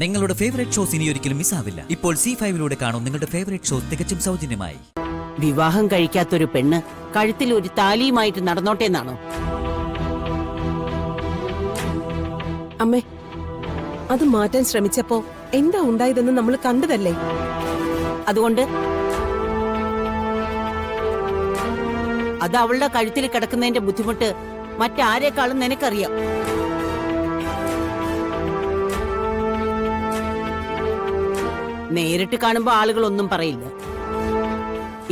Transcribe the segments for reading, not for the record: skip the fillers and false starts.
നിങ്ങളുടെ favourite shows ഇനി ഒരിക്കലും മിസ്സാവില്ല. ഇപ്പോൾ C5-ലൂടെ കാണും നിങ്ങളുടെ ഫേവറേറ്റ് ഷോസ് തികച്ചും സൗജന്യമായി. വിവാഹം കഴിക്കാത്തൊരു പെണ്ണ് കഴുത്തിൽ ഒരു താലിയുമായിട്ട് നടന്നോട്ടെന്നാണോ? അമ്മേ, അത് മാറ്റാൻ ശ്രമിച്ചപ്പോ എന്താ ഉണ്ടായതെന്ന് നമ്മൾ കണ്ടതല്ലേ? അതുകൊണ്ട് അത് അവളുടെ കഴുത്തിൽ കിടക്കുന്നതിന്റെ ബുദ്ധിമുട്ട് മറ്റാരേക്കാളും നിനക്കറിയാം. നേരിട്ട് കാണുമ്പോ ആളുകളൊന്നും പറയില്ല.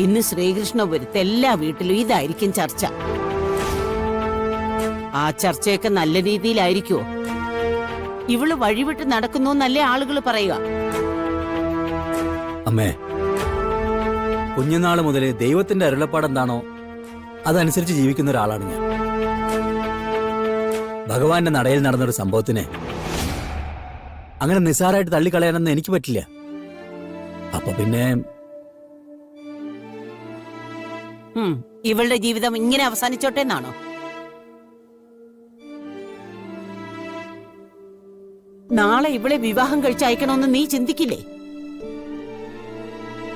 ഇന്ന് ശ്രീകൃഷ്ണപുരത്ത് എല്ലാ വീട്ടിലും ഇതായിരിക്കും ചർച്ച. ആ ചർച്ചയൊക്കെ നല്ല രീതിയിലായിരിക്കുമോ? ഇവള് വഴിവിട്ട് നടക്കുന്നു എന്നല്ലേ ആളുകൾ പറയുക? അമ്മേ, കുഞ്ഞുനാള് മുതല് ദൈവത്തിന്റെ അരുളപ്പാടെന്താണോ അതനുസരിച്ച് ജീവിക്കുന്ന ഒരാളാണ് ഞാൻ. ഭഗവാന്റെ നടയിൽ നടന്നൊരു സംഭവത്തിനെ അങ്ങനെ നിസ്സാരമായിട്ട് തള്ളിക്കളയാനൊന്നും എനിക്ക് പറ്റില്ല. അപ്പൊ പിന്നെ ഇവളുടെ ജീവിതം ഇങ്ങനെ അവസാനിച്ചോട്ടെ എന്നാണോ? നാളെ ഇവളെ വിവാഹം കഴിച്ച് അയക്കണമെന്ന് നീ ചിന്തിക്കില്ലേ?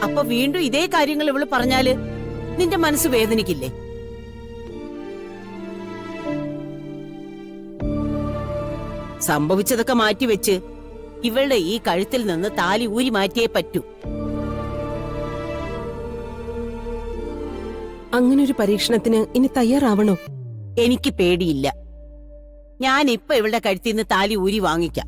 അപ്പൊ വീണ്ടും ഇതേ കാര്യങ്ങൾ ഇവള് പറഞ്ഞാല് നിന്റെ മനസ്സ് വേദനിക്കില്ലേ? സംഭവിച്ചതൊക്കെ മാറ്റിവെച്ച് ഇവളുടെ ഈ കഴുത്തിൽ നിന്ന് താലി ഊരി മാറ്റിയേ പറ്റൂ. അങ്ങനൊരു പരീക്ഷണത്തിന് ഇനി തയ്യാറാവണോ? എനിക്ക് പേടിയില്ല. ഞാൻ ഇപ്പൊ ഇവളുടെ കഴുത്തിൽ നിന്ന് താലി ഊരി വാങ്ങിക്കാം.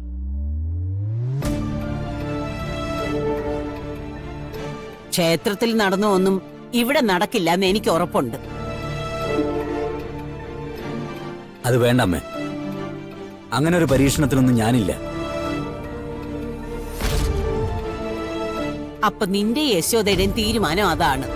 ക്ഷേത്രത്തിൽ നടന്ന ഒന്നും ഇവിടെ നടക്കില്ല എന്ന് എനിക്ക് ഉറപ്പുണ്ട്. അത് വേണ്ട അമ്മേ, അങ്ങനെ ഒരു പരീക്ഷണത്തിനൊന്നും ഞാനില്ല. അപ്പൊ നിന്റെ യശോദയുടെയും തീരുമാനം അതാണ്.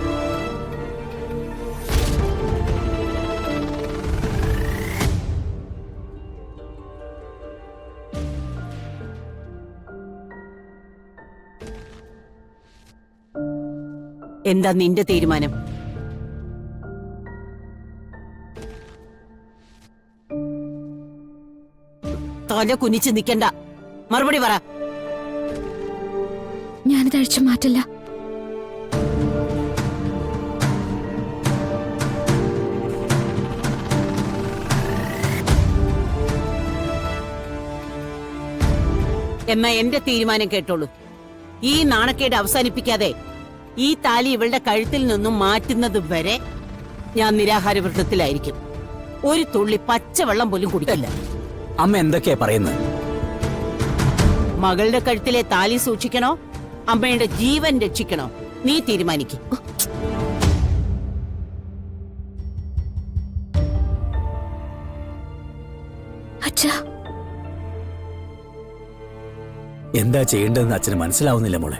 എന്താ നിന്റെ തീരുമാനം? തല കുനിച്ച് നിൽക്കണ്ട, മറുപടി പറ. ഞാനിത് അഴിച്ചു മാറ്റില്ല. എന്നാ എന്റെ തീരുമാനം കേട്ടോളൂ. ഈ നാണക്കേട് അവസാനിപ്പിക്കാതെ ഈ താലി ഇവളുടെ കഴുത്തിൽ നിന്നും മാറ്റുന്നത് വരെ ഞാൻ നിരാഹാരവ്രതത്തിലായിരിക്കും. ഒരു തുള്ളി പച്ചവെള്ളം പോലും കുടിക്കില്ല. അമ്മ എന്തൊക്കെയാ പറയുന്നത്? മകളുടെ കഴുത്തിലെ താലി സൂക്ഷിക്കണോ അമ്മയുടെ ജീവൻ രക്ഷിക്കണോ? നീ തീരുമാനിക്കും. എന്താ ചെയ്യേണ്ടതെന്ന് അച്ഛന് മനസ്സിലാവുന്നില്ല മോളെ.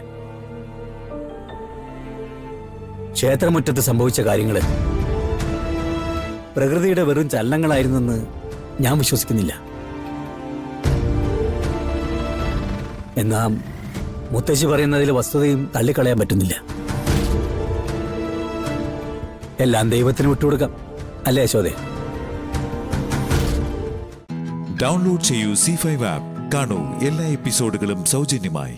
ക്ഷേത്രമുറ്റത്ത് സംഭവിച്ച കാര്യങ്ങള് പ്രകൃതിയുടെ വെറും ചലനങ്ങളായിരുന്നെന്ന് ഞാൻ വിശ്വസിക്കുന്നില്ല. എന്നാ മുത്തശ്ശി പറയുന്നതിൽ വസ്തുതയും തള്ളിക്കളയാൻ പറ്റുന്നില്ല. എല്ലാം ദൈവത്തിന് വിട്ടുകൊടുക്കാം, അല്ലേ യശോദേ? ഡൗൺലോഡ് ചെയ്യൂ C5 ആപ്പ്. കാണൂ എല്ലാ എപ്പിസോഡുകളും സൗജന്യമായി.